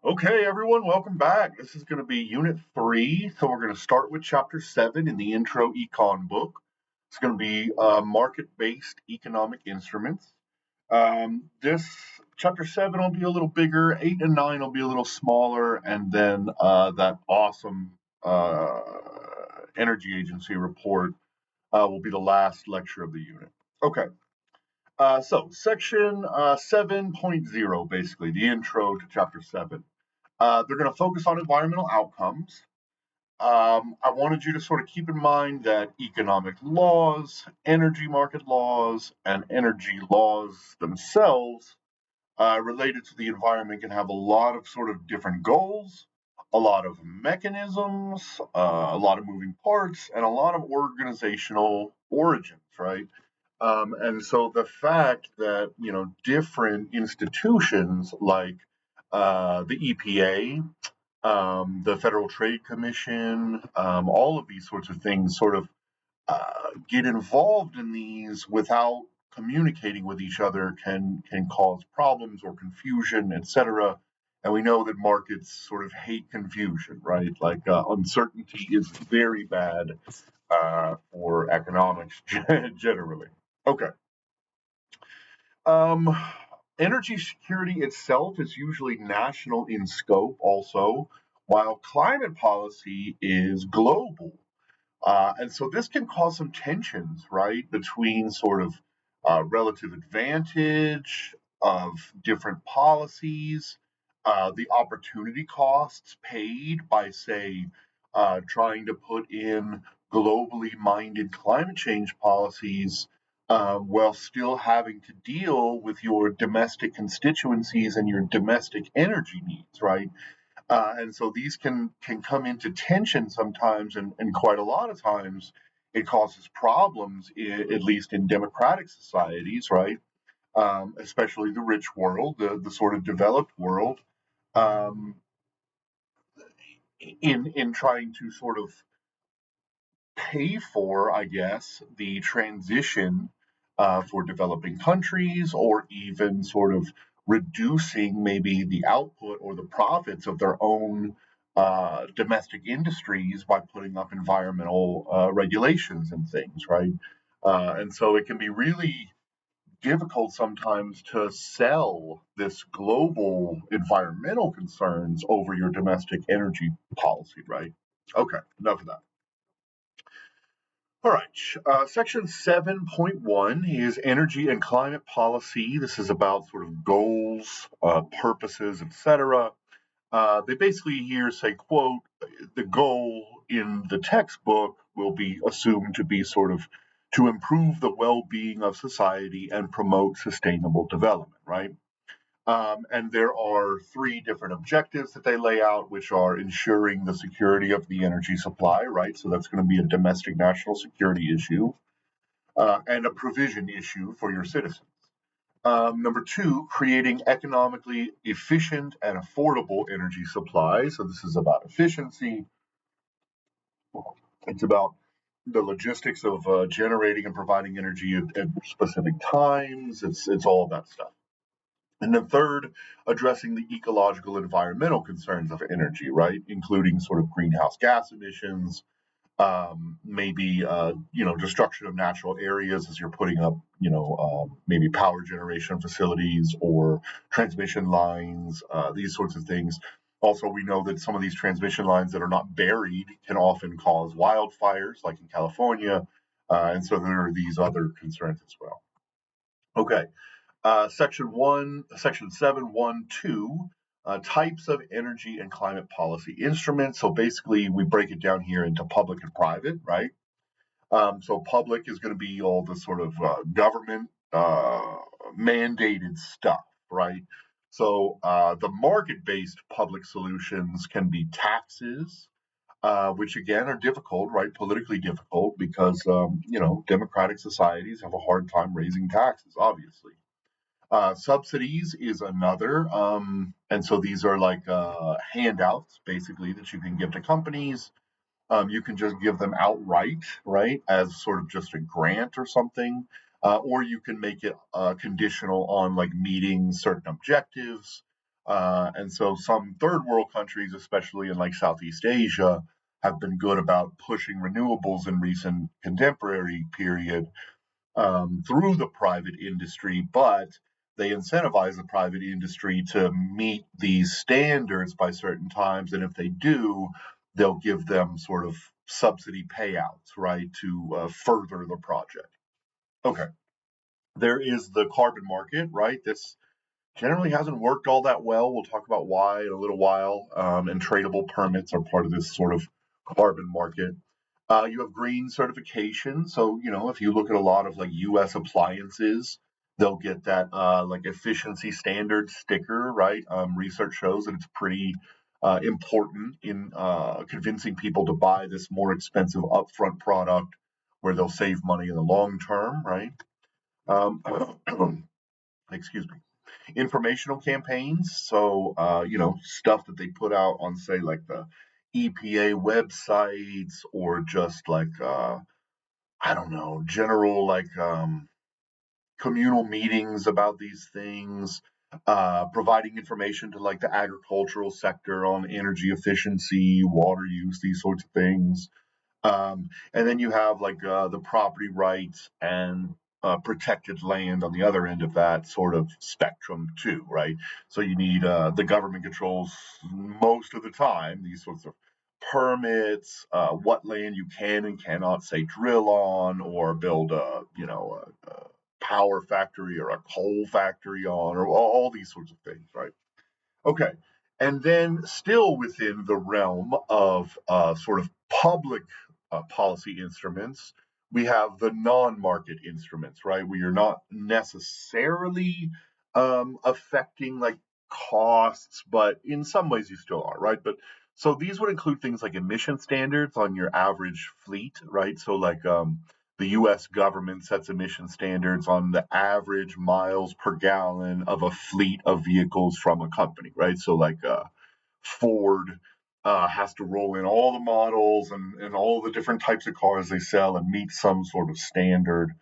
Okay, everyone, welcome back. This is going to be Unit 3. So we're going to start with Chapter 7 in the Intro Econ book. It's going to be market-based economic instruments. This Chapter 7 will be a little bigger, 8 and 9 will be a little smaller, and then that awesome uh, energy agency report will be the last lecture of the unit. Okay, so section 7.0, basically, the intro to Chapter 7. They're going to focus on environmental outcomes. I wanted you to sort of keep in mind that economic laws, energy market laws, and energy laws themselves related to the environment can have a lot of sort of different goals, a lot of mechanisms, a lot of moving parts, and a lot of organizational origins, right? And so the fact that different institutions like the EPA, the Federal Trade Commission, all of these sorts of things sort of get involved in these without communicating with each other can cause problems or confusion, etc. And we know that markets sort of hate confusion, right? Like uncertainty is very bad for economics generally. Okay. Um, Energy security itself is usually national in scope, also, while climate policy is global. And so this can cause some tensions, right, between sort of relative advantage of different policies, the opportunity costs paid by, say, trying to put in globally minded climate change policies while still having to deal with your domestic constituencies and your domestic energy needs, right? And so these can come into tension sometimes, and quite a lot of times it causes problems, at least in democratic societies, right? Especially the rich world, the sort of developed world, um, in trying to sort of pay for, I guess, the transition for developing countries, or even sort of reducing maybe the output or the profits of their own domestic industries by putting up environmental regulations and things, right? And so it can be really difficult sometimes to sell this global environmental concerns over your domestic energy policy, right? Okay, enough of that. All right. Section 7.1 is energy and climate policy. This is about sort of goals, purposes, etc. They basically here say, quote, the goal in the textbook will be assumed to be sort of to improve the well-being of society and promote sustainable development, right? And there are three different objectives that they lay out, which are ensuring the security of the energy supply, right? So that's going to be a domestic national security issue, and a provision issue for your citizens. Number two, creating economically efficient and affordable energy supply. So this is about efficiency. It's about the logistics of generating and providing energy at specific times. It's all of that stuff. And then third, addressing the ecological environmental concerns of energy, right? Including sort of greenhouse gas emissions, maybe destruction of natural areas as you're putting up maybe power generation facilities or transmission lines, these sorts of things. Also, we know that some of these transmission lines that are not buried can often cause wildfires, like in California, and so there are these other concerns as well. Okay. Section 7.1.2, types of energy and climate policy instruments. So basically, we break it down here into public and private, right? So public is going to be all the sort of government mandated stuff, right? So the market-based public solutions can be taxes, which again are difficult, right? Politically difficult because democratic societies have a hard time raising taxes, obviously. Subsidies is another. And so these are like handouts, basically, that you can give to companies. You can just give them outright, right, as sort of just a grant or something. Or you can make it conditional on like meeting certain objectives. And so some third world countries, especially in like Southeast Asia, have been good about pushing renewables in recent contemporary period through the private industry, but they incentivize the private industry to meet these standards by certain times. And if they do, they'll give them sort of subsidy payouts, right, to further the project. Okay. There is the carbon market, right? This generally hasn't worked all that well. We'll talk about why in a little while. And tradable permits are part of this sort of carbon market. You have green certification. So, if you look at a lot of like US appliances, they'll get that like efficiency standard sticker, right? Research shows that it's pretty important in convincing people to buy this more expensive upfront product where they'll save money in the long term, right? Um, excuse me. Informational campaigns. So, stuff that they put out on, say, like the EPA websites or just like, I don't know, general like communal meetings about these things, providing information to like the agricultural sector on energy efficiency, water use, these sorts of things. And then you have like the property rights and protected land on the other end of that sort of spectrum too, right? So you need the government controls most of the time these sorts of permits, what land you can and cannot say drill on or build a power factory or a coal factory on, or all these sorts of things, right? Okay. And then, still within the realm of sort of public policy instruments, we have the non market instruments, right? Where you're not necessarily affecting like costs, but in some ways you still are, right? But so these would include things like emission standards on your average fleet, right? So, like, the US government sets emission standards on the average miles per gallon of a fleet of vehicles from a company, right? So, like, Ford has to roll in all the models and all the different types of cars they sell and meet some sort of standard.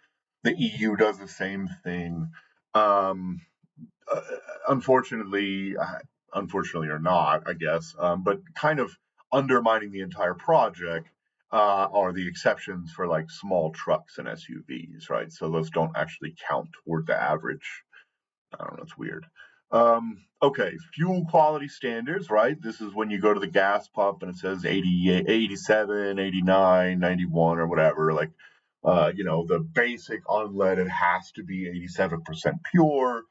The EU does the same thing. Um, uh, unfortunately, unfortunately or not, I guess, but kind of undermining the entire project are the exceptions for like small trucks and SUVs, right? So those don't actually count toward the average. I don't know, it's weird. Okay, fuel quality standards, right? This is when you go to the gas pump and it says 88, 87, 89, 91, or whatever. Like, the basic unleaded has to be 87% pure.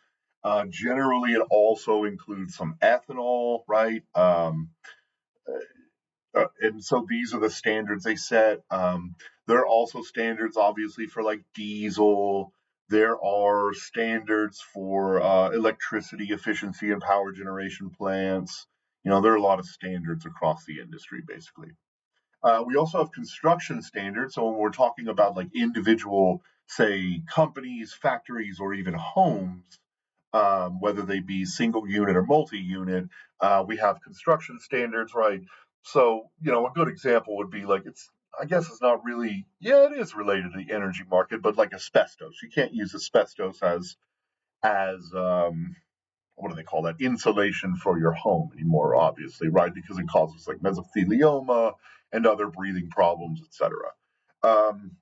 Generally, it also includes some ethanol, right? And so these are the standards they set. There are also standards, obviously, for like diesel. There are standards for electricity efficiency and power generation plants. There are a lot of standards across the industry, basically. We also have construction standards. So when we're talking about like individual, say, companies, factories, or even homes, whether they be single unit or multi unit, we have construction standards, right? So, a good example would be like I guess it's not really, yeah, it is related to the energy market, but like asbestos. You can't use asbestos as what do they call that, insulation for your home anymore, obviously, right? Because it causes like mesothelioma and other breathing problems, etc. Um,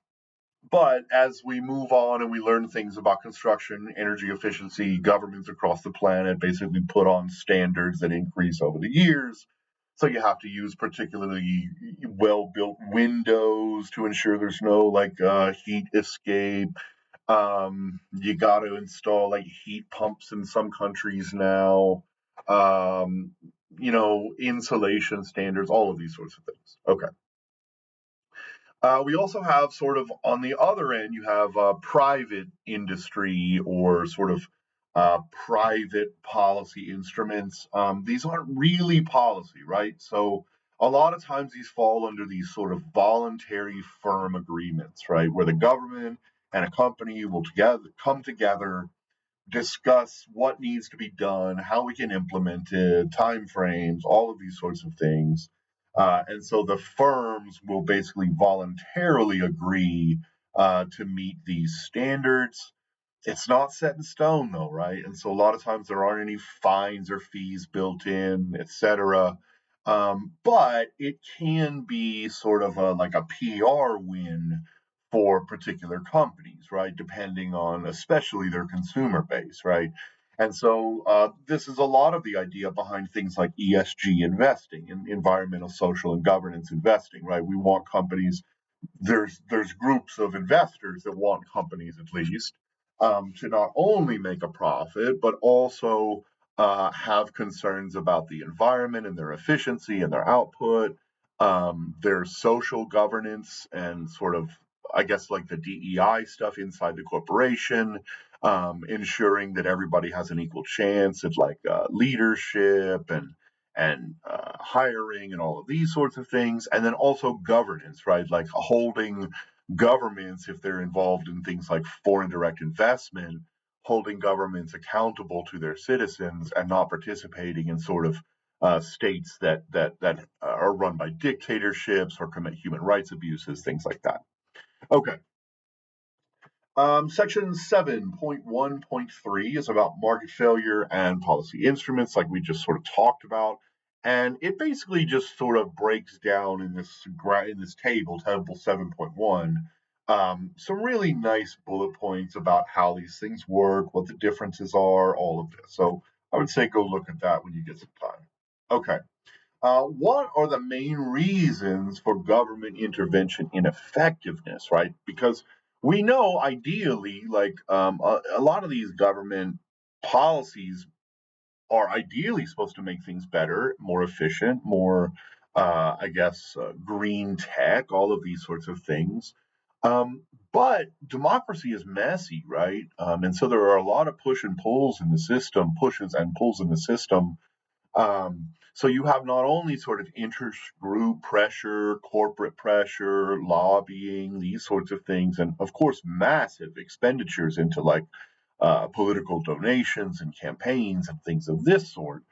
but as we move on and we learn things about construction, energy efficiency, governments across the planet basically put on standards that increase over the years. So you have to use particularly well built windows to ensure there's no like heat escape. You got to install like heat pumps in some countries now. Um, insulation standards, all of these sorts of things. Okay. We also have sort of on the other end, you have private industry or sort of private policy instruments. These aren't really policy, right? So a lot of times these fall under these sort of voluntary firm agreements, right? Where the government and a company will come together, discuss what needs to be done, how we can implement it, timeframes, all of these sorts of things. And so the firms will basically voluntarily agree to meet these standards. It's not set in stone though, right? And so a lot of times there aren't any fines or fees built in, etc. But it can be sort of like a PR win for particular companies, right? Depending on especially their consumer base, right? And so this is a lot of the idea behind things like ESG investing, in environmental, social, and governance investing, right? We want companies, there's groups of investors that want companies at least to not only make a profit but also have concerns about the environment and their efficiency and their output, their social governance and sort of, I guess, like the DEI stuff inside the corporation, ensuring that everybody has an equal chance at like leadership and hiring and all of these sorts of things, and then also governance, right? Like holding governments, if they're involved in things like foreign direct investment, holding governments accountable to their citizens and not participating in sort of states that are run by dictatorships or commit human rights abuses, things like that. Okay, section 7.1.3 is about market failure and policy instruments, like we just sort of talked about. And it basically just sort of breaks down in this table 7.1, some really nice bullet points about how these things work, what the differences are, all of this. So I would say go look at that when you get some time. Okay. What are the main reasons for government intervention ineffectiveness, right? Because we know ideally, like a lot of these government policies are ideally supposed to make things better, more efficient, more, I guess, green tech, all of these sorts of things. But democracy is messy, right? And so there are a lot of push and pulls in the system, pushes and pulls in the system. So you have not only sort of intergroup pressure, corporate pressure, lobbying, these sorts of things, and of course, massive expenditures into like political donations and campaigns and things of this sort.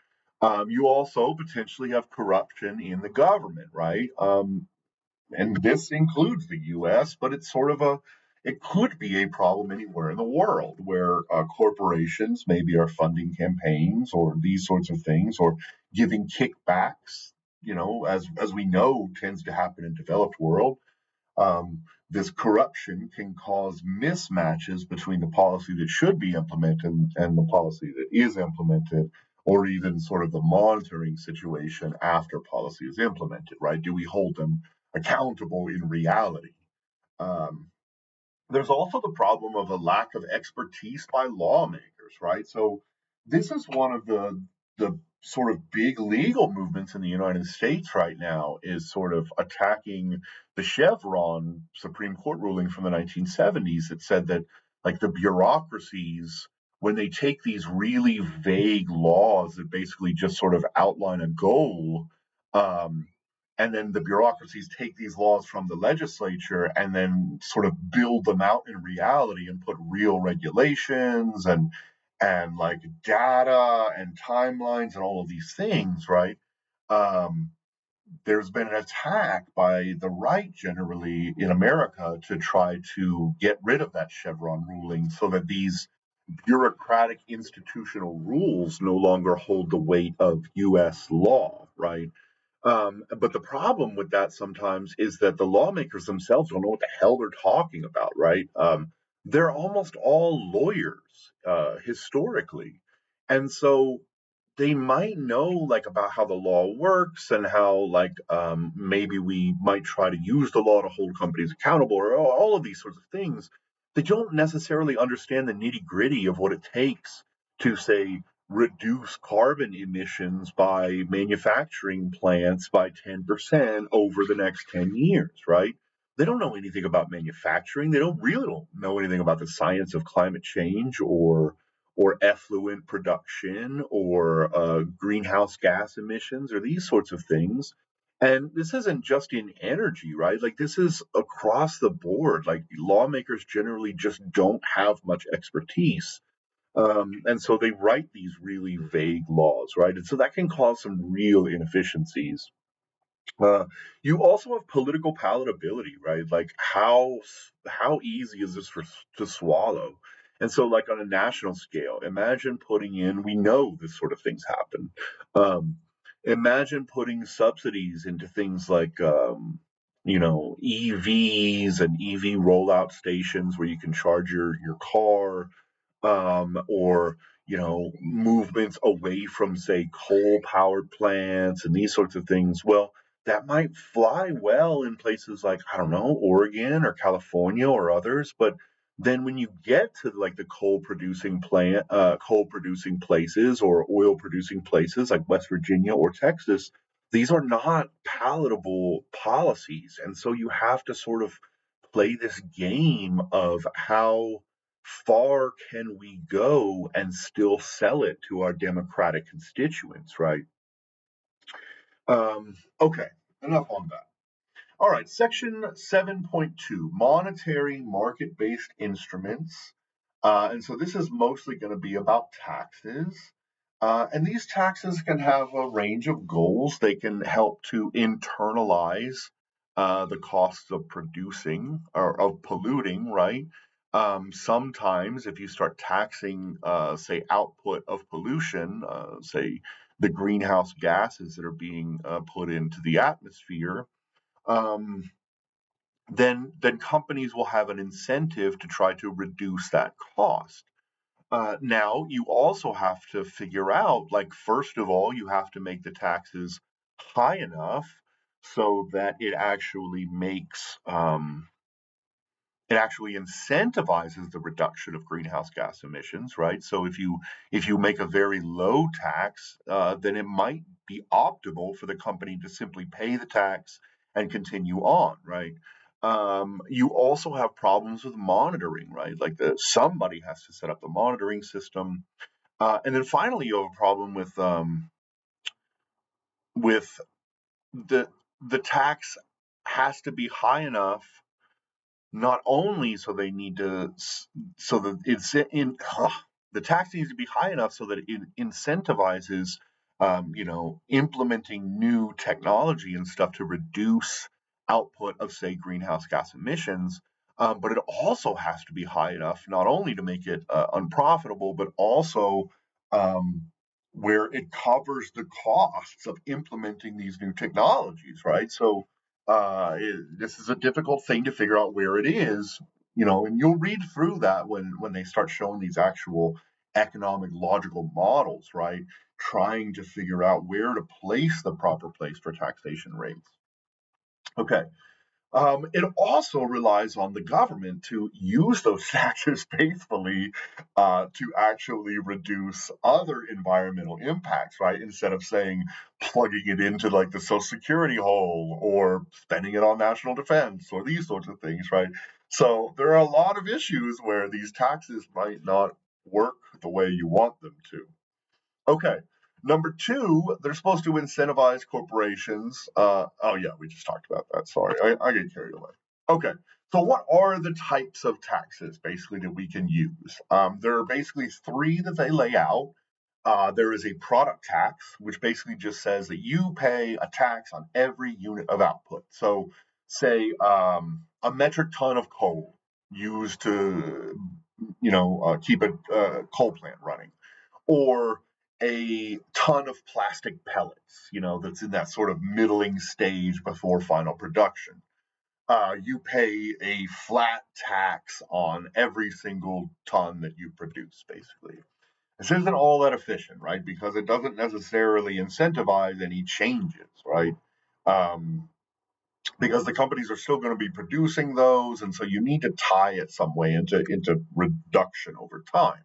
You also potentially have corruption in the government, right? And this includes the U.S., but it's sort of it could be a problem anywhere in the world where corporations maybe are funding campaigns or these sorts of things or giving kickbacks. As we know, tends to happen in developed world. This corruption can cause mismatches between the policy that should be implemented and the policy that is implemented, or even sort of the monitoring situation after policy is implemented, right? Do we hold them accountable in reality? Um, there's also the problem of a lack of expertise by lawmakers, right? So this is one of the sort of big legal movements in the United States right now is sort of attacking the Chevron Supreme Court ruling from the 1970s that said that like the bureaucracies, when they take these really vague laws that basically just sort of outline a goal, um, and then the bureaucracies take these laws from the legislature and then sort of build them out in reality and put real regulations and like data and timelines and all of these things, right? um, there's been an attack by the right generally in America to try to get rid of that Chevron ruling so that these bureaucratic institutional rules no longer hold the weight of US law, right? But the problem with that sometimes is that the lawmakers themselves don't know what the hell they're talking about, right? They're almost all lawyers historically. And so they might know like about how the law works and how like maybe we might try to use the law to hold companies accountable or all of these sorts of things. They don't necessarily understand the nitty gritty of what it takes to say reduce carbon emissions by manufacturing plants by 10% over the next 10 years, right? They don't know anything about manufacturing. They don't know anything about the science of climate change or effluent production or greenhouse gas emissions or these sorts of things. And this isn't just in energy, right? Like this is across the board. Like lawmakers generally just don't have much expertise, and so they write these really vague laws, right? And so that can cause some real inefficiencies. Uh, you also have political palatability, right? Like how easy is this to swallow? And so, like on a national scale, imagine putting in, we know this sort of things happen. Um, Imagine putting subsidies into things like, EVs and EV rollout stations where you can charge your car, or movements away from, say, coal powered plants and these sorts of things. Well, that might fly well in places like, I don't know, Oregon or California or others, but then when you get to like the coal producing places or oil producing places like West Virginia or Texas, these are not palatable policies, and so you have to sort of play this game of how far can we go and still sell it to our Democratic constituents, right? Okay, enough on that. All right, section 7.2, monetary market based instruments. And so this is mostly going to be about taxes. And these taxes can have a range of goals. They can help to internalize the costs of producing or of polluting, right? Sometimes, if you start taxing, say, output of pollution, say, the greenhouse gases that are being put into the atmosphere, um, then companies will have an incentive to try to reduce that cost. Now, you also have to figure out, like, first of all, you have to make the taxes high enough so that it actually incentivizes the reduction of greenhouse gas emissions, right? So if you make a very low tax, then it might be optimal for the company to simply pay the tax and continue on, right? You also have problems with monitoring, right? Like somebody has to set up the monitoring system, and then finally you have a problem with the the tax has to be high enough, not only so they need to so that it's in the tax needs to be high enough so that it incentivizes implementing new technology and stuff to reduce output of, say, greenhouse gas emissions, but it also has to be high enough not only to make it unprofitable, but also um, where it covers the costs of implementing these new technologies, right? So this is a difficult thing to figure out where it is, and you'll read through that when they start showing these actual economic logical models, right? Trying to figure out where to place the proper place for taxation rates. Okay, it also relies on the government to use those taxes faithfully to actually reduce other environmental impacts, right? Instead of saying plugging it into like the Social Security hole or spending it on national defense or these sorts of things, right? So there are a lot of issues where these taxes might not work the way you want them to. Okay. Number two, they're supposed to incentivize corporations. Oh, yeah, we just talked about that. Sorry, I get carried away. Okay. So, what are the types of taxes basically that we can use? There are basically three that they lay out. There is a product tax, which basically just says that you pay a tax on every unit of output. So, say a metric ton of coal used to, keep a coal plant running, or a ton of plastic pellets, that's in that sort of middling stage before final production. You pay a flat tax on every single ton that you produce, basically. This isn't all that efficient, right? Because it doesn't necessarily incentivize any changes, right? Um, because the companies are still going to be producing those, and so you need to tie it some way into reduction over time.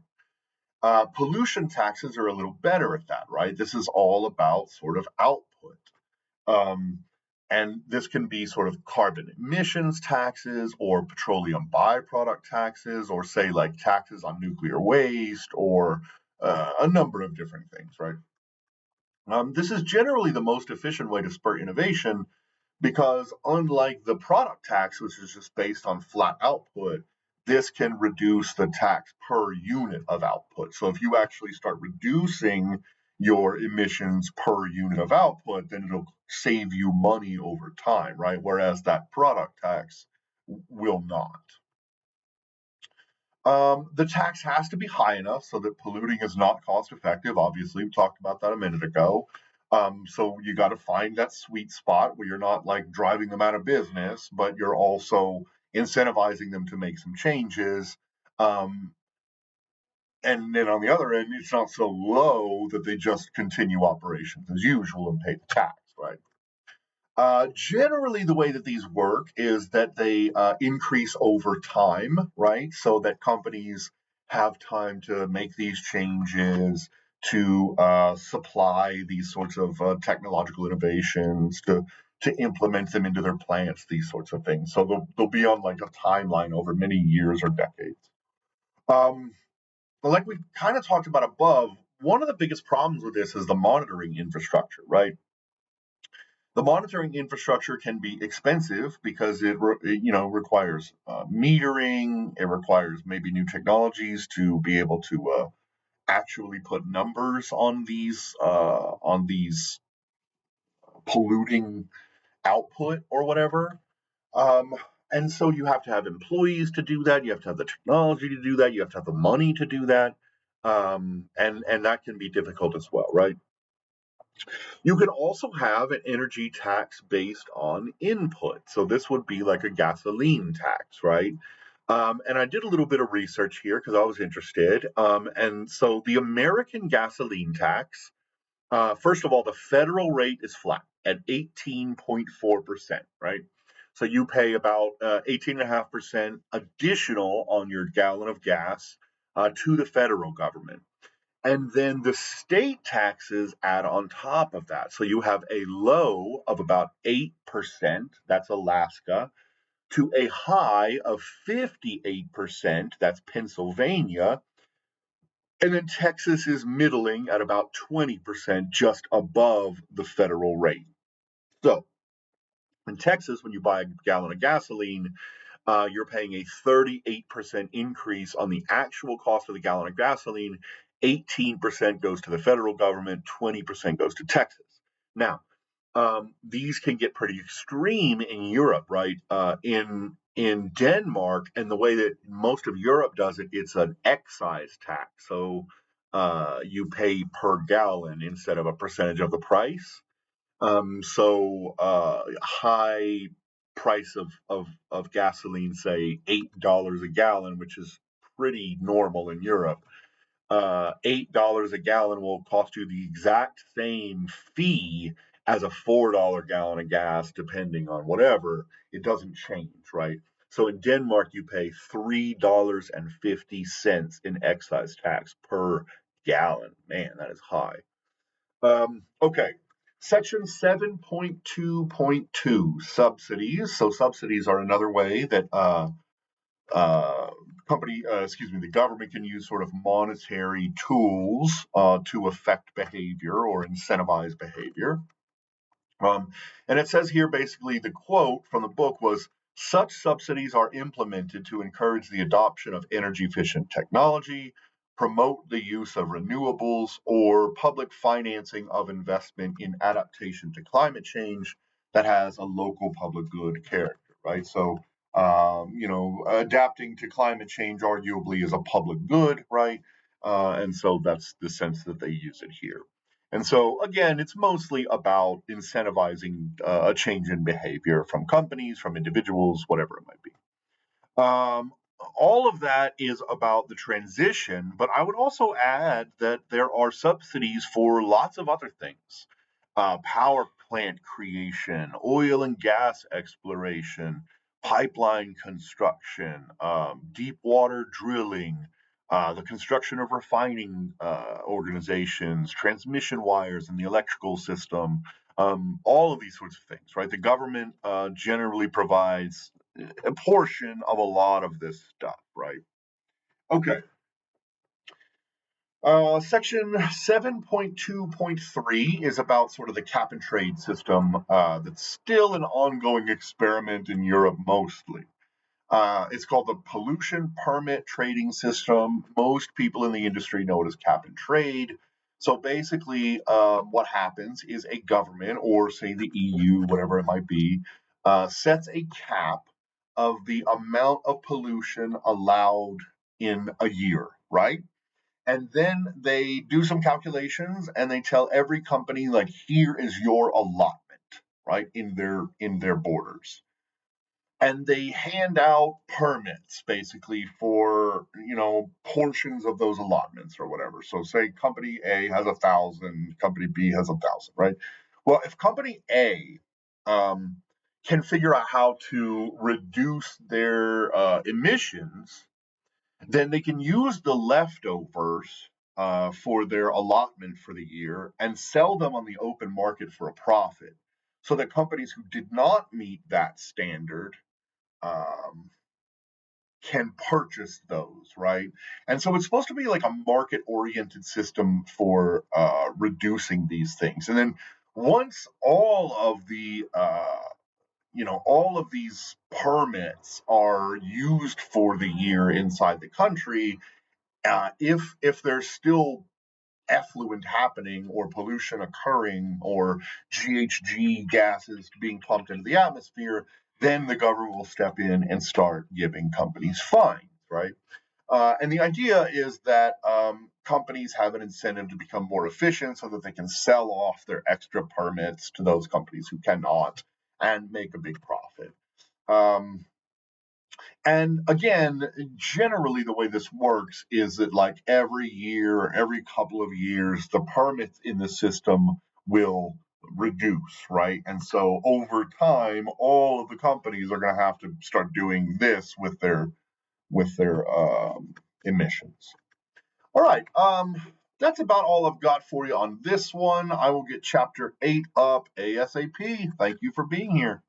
Pollution taxes are a little better at that, right? This is all about sort of output. Um, and this can be sort of carbon emissions taxes or petroleum byproduct taxes, or say like taxes on nuclear waste, or a number of different things, right? This is generally the most efficient way to spur innovation because, unlike the product tax, which is just based on flat output, this can reduce the tax per unit of output. So if you actually start reducing your emissions per unit of output, then it'll save you money over time, right? Whereas that product tax will not. The tax has to be high enough so that polluting is not cost effective. Obviously, we talked about that a minute ago. So you got to find that sweet spot where you're not like driving them out of business, but you're also incentivizing them to make some changes. Um, and then on the other end, it's not so low that they just continue operations as usual and pay the tax, right? Generally, the way that these work is that they increase over time, right? So that companies have time to make these changes, to supply these sorts of technological innovations, to implement them into their plants, these sorts of things. So they'll be on like a timeline over many years or decades. Um, but like we kind of talked about above, one of the biggest problems with this is the monitoring infrastructure, right? The monitoring infrastructure can be expensive because requires metering. It requires maybe new technologies to be able to actually put numbers on these polluting output or whatever. Um, and so you have to have employees to do that. You have to have the technology to do that. You have to have the money to do that. And that can be difficult as well, right? You can also have an energy tax based on input. So this would be like a gasoline tax, right? And I did a little bit of research here because I was interested. And so the American gasoline tax, first of all, the federal rate is flat at 18.4%, right? So you pay about 18.5% additional on your gallon of gas to the federal government. And then the state taxes add on top of that. So you have a low of about 8%, that's Alaska, to a high of 58%, that's Pennsylvania. And then Texas is middling at about 20%, just above the federal rate. So in Texas, when you buy a gallon of gasoline, you're paying a 38% increase on the actual cost of the gallon of gasoline. 18% goes to the federal government, 20% goes to Texas. Now, these can get pretty extreme in Europe, right? In Denmark, and the way that most of Europe does it, it's an excise tax. So you pay per gallon instead of a percentage of the price. High price of gasoline, say $8 a gallon, which is pretty normal in Europe. $8 a gallon will cost you the exact same fee as a $4 gallon of gas, depending on whatever. It doesn't change, right? So in Denmark, you pay $3.50 in excise tax per gallon. Man, that is high. Okay. Section 7.2.2 subsidies. So subsidies are another way that uh, the government can use sort of monetary tools to affect behavior or incentivize behavior. Um, and it says here basically the quote from the book was such subsidies are implemented to encourage the adoption of energy efficient technology, promote the use of renewables, or public financing of investment in adaptation to climate change that has a local public good character, right? So, adapting to climate change arguably is a public good, right? And so that's the sense that they use it here. And so, again, it's mostly about incentivizing a change in behavior from companies, from individuals, whatever it might be. Um, all of that is about the transition, but I would also add that there are subsidies for lots of other things: power plant creation, oil and gas exploration, pipeline construction, deep water drilling, the construction of refining organizations, transmission wires in the electrical system, all of these sorts of things, right? The government generally provides a portion of a lot of this stuff, right? Okay. Section 7.2.3 is about sort of the cap and trade system that's still an ongoing experiment in Europe mostly. It's called the pollution permit trading system. Most people in the industry know it as cap and trade. So basically, what happens is a government, or say the EU, whatever it might be, sets a cap of the amount of pollution allowed in a year, right? And then they do some calculations and they tell every company, like, here is your allotment, right, in their borders. And they hand out permits basically for, portions of those allotments or whatever. So say company A has 1,000, company B has 1,000, right? Well, if company A um, can figure out how to reduce their emissions, then they can use the leftovers for their allotment for the year and sell them on the open market for a profit, so that companies who did not meet that standard um, can purchase those, right? And so it's supposed to be like a market oriented system for reducing these things. And then once all of these permits are used for the year inside the country, if there's still effluent happening or pollution occurring or GHG gases being pumped into the atmosphere, then the government will step in and start giving companies fines, right? And the idea is that companies have an incentive to become more efficient so that they can sell off their extra permits to those companies who cannot and make a big profit. Um, and again, generally the way this works is that, like, every year or every couple of years, the permits in the system will reduce, right? And so over time, all of the companies are going to have to start doing this with their emissions. All right, that's about all I've got for you on this one. I will get chapter 8 up ASAP. Thank you for being here.